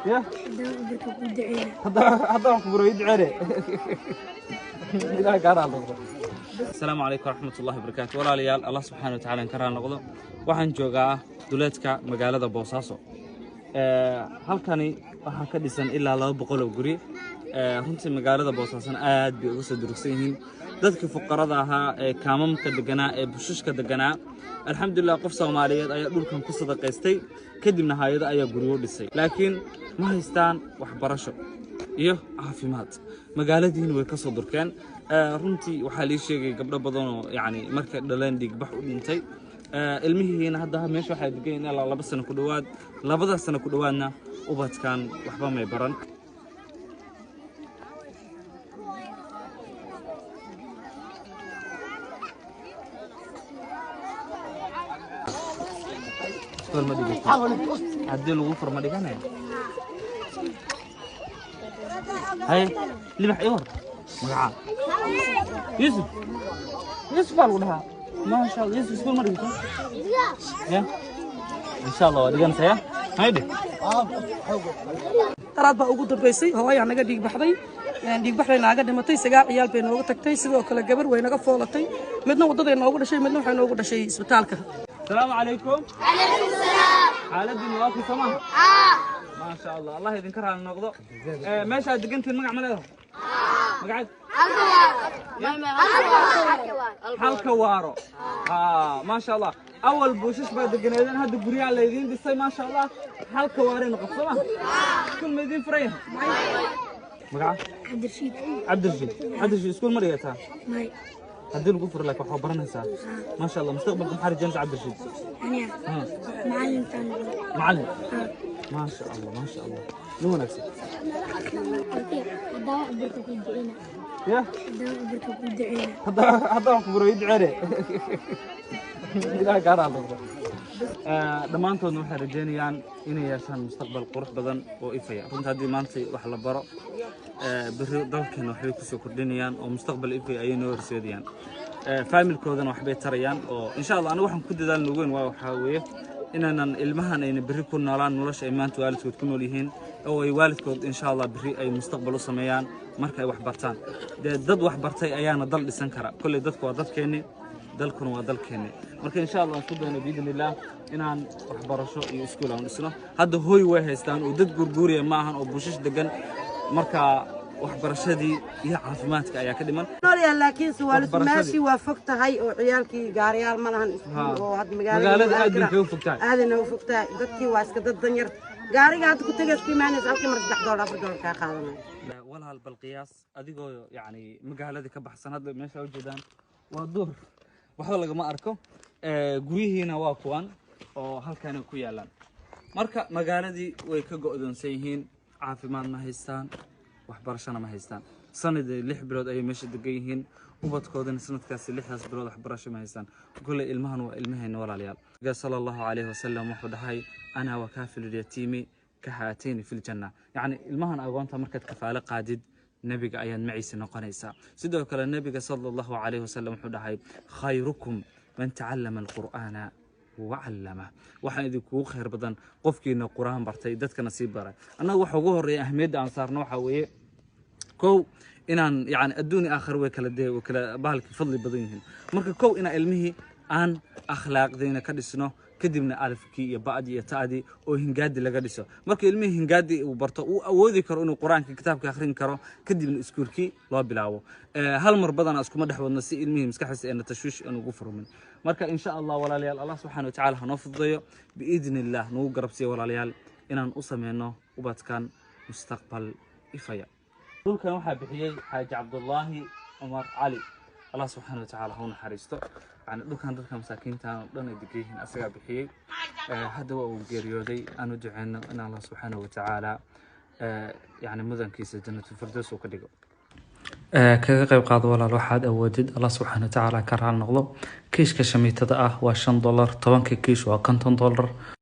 يا هذا كبر يدعي السلام عليكم ورحمة الله وبركاته ولا ليال الله سبحانه وتعالى كران نقضه waxaan joogaa duleedka magaalada Boosaaso halkani waxa ka dhisan ilaa 200 oo guri runtii magaalada Boosaaso aad bay uga soo durugsan yihiin dadka fuqarada ahaa ee kaamamka deganaa ee bushashka deganaa alxamdulillah qof Soomaaliyeed ayaa dhulkan ku sadaqaystay kadibna hay'ad ayaa guriyo dhisay laakiin ma haystaan waxbarasho iyo caafimaad magaaladiina way ka soo durkeen runtii waxa la sheegay gabdho badan oo yaani marka dhaleen dhigbax u dhintay ilmihiina hadda meesha waxa degan ilaa 2 sano ku dhawaad 2 sano ku dhawaadna ubadkan waxba may baran هدي له غفر ما دقنا هاي اللي بحيور مقعد يوسف قالوا لها ما شاء الله يوسف كل مرة يا إن شاء الله دقنا سيا هايدي ترى بقى وجود الرئيسي هو يعني قاعد يبحثي يعني يبحث لنا قاعد متى سجال عيال بينه وقتك سيدو كل جبر وين قفولتي مدنا وضد إنه وجود شيء مدنا حين وجود شيء سبتالك السلام عليكم. عليكم السلام. حالتي نوافي سماها. ما شاء الله الله يذكرها النقطة. ماشي دقنت المقع ماله. مقعد. حلكوارو. ما شاء الله. أول بوشش بعد الجنازين هذا بريء على يدين بس ما شاء الله حلكوارين قصة. كل مدين فريه. مقعد. عبد الرشيد سكول مريتها. هدي له غفر لك وحبرنا سا ما شاء الله مستقبلكم حارج جنة عبد الرشيد أنا معلم ثاني معلم ما شاء الله ما شاء الله نو نفسك يا هذا كبر يدعي لا قرا dhamaantoodna waxay rajeynayaan inay yeeshaan mustaqbal qurux badan oo ifaya runtii hadii maanta wax la baro bari dalkeena waxay ku soo kordhinayaan oo mustaqbal ifaya ay noo horseedayaan familkoodana wax bay tarayaan oo insha Allah anigu waxaan ku dadaalno weyn waxa weeye inaan ilmahan ay bari ku noolaan nolosha ay maanta waalidkood ku nool yihiin oo ay waalidkood insha Allah bari ay mustaqbal u sameeyaan marka ay wax bartaan dad wax bartay ayaana dal dhisan kara kulli dadku waa dadkeeni dalkuna waa dalkeeni marka insha Allah ku doona biidnillah inaan waxbarasho iyo iskuul aan dhisno hadda hooy way haystaan oo dad gurguuriya ma ahan oo bushish degan marka waxbarashadii iyo caafimaadka ayaa ka dhiman laakiin su'aalaha meeshii waa fogtahay oo ciyaalkii gaariyaal ma lahan iskuul oo had magaalada aad bay u fogtahay aadna u fogtahay dadkii waa iska dad danyar gaariga aad ku tagay qiimaanaysa halkii mar $3 $4 ka qaadanay walaal bal qiyaas adigoo yaani magaalada ka baxsan hadda meesha u jeedaan waa duur waxa laga ma arko gurihiina waa kuwan oo halkan ku yaalaan marka magaaladii way ka go'doonsan yihiin caafimaad ma haystaan waxbarashana ma haystaan sanadii 6 bilood ay meesha degan yihiin ubadkoodana sanadkaas 6 bilood waxbarasho ma haystaan kulay ilmahan waa ilmaheena walaalayaal sallallahu alayhi wasallam wuxuu dhahay ana wa kafilul yatiimi ka haateen fil janna yani ilmahan agoonta markaad kafaalo qaadid nabiga ayaan maciisa noqonaysa sidoo kale nabiga sallallahu alayhi wasallam wuxuu dhahay khayrukum man ta'allama alqur'ana wa 'allama waxa idinku khayr badan qofkiina quraan bartay dadkana si baray anaga waxa ugu horeeya ahmiyada aan saarno waxa weeye kow inaan yani adduuni aakhir way kala deey oo kala bahalki fadli badan yihiin marka kow ina ilmihi aan akhlaaqdeena ka dhisno kadibna alifkii iyo baadi iyo taadi oo hingaadi laga dhiso marka ilmihi hingaadi uu barto uu awoodi karo inuu quraanka kitaabka akhrin karo kadibna iskuulkii loo bilaabo hal mar badan isku ma dhaxwadna si ilmihi maskaxdiisa ee tashwiish inuu ugu furmin marka insha Allah walaalayaal Allah subhanahu wa ta'ala hanoo fududeeyo biidnillah noo garabsiyo walaalayaal inaan u sameeyno ubadkan mustaqbal ifaya dhulkan waxa bixiyay Xaaji Cabdullaahi Umar Ali Allah subhanahu wa ta'ala hawna xariisto يعني دكان مساكين تان دنا دقيقين أسرع بحي هذا هو جريودي أنا دعنا أن الله سبحانه وتعالى يعني مذن كيس جنة الفردوس وكذا كقيب قاضي ولا الواحد أودد الله سبحانه وتعالى كرهنا نغلو كيش كشميت ده $5 طبعا كيش $10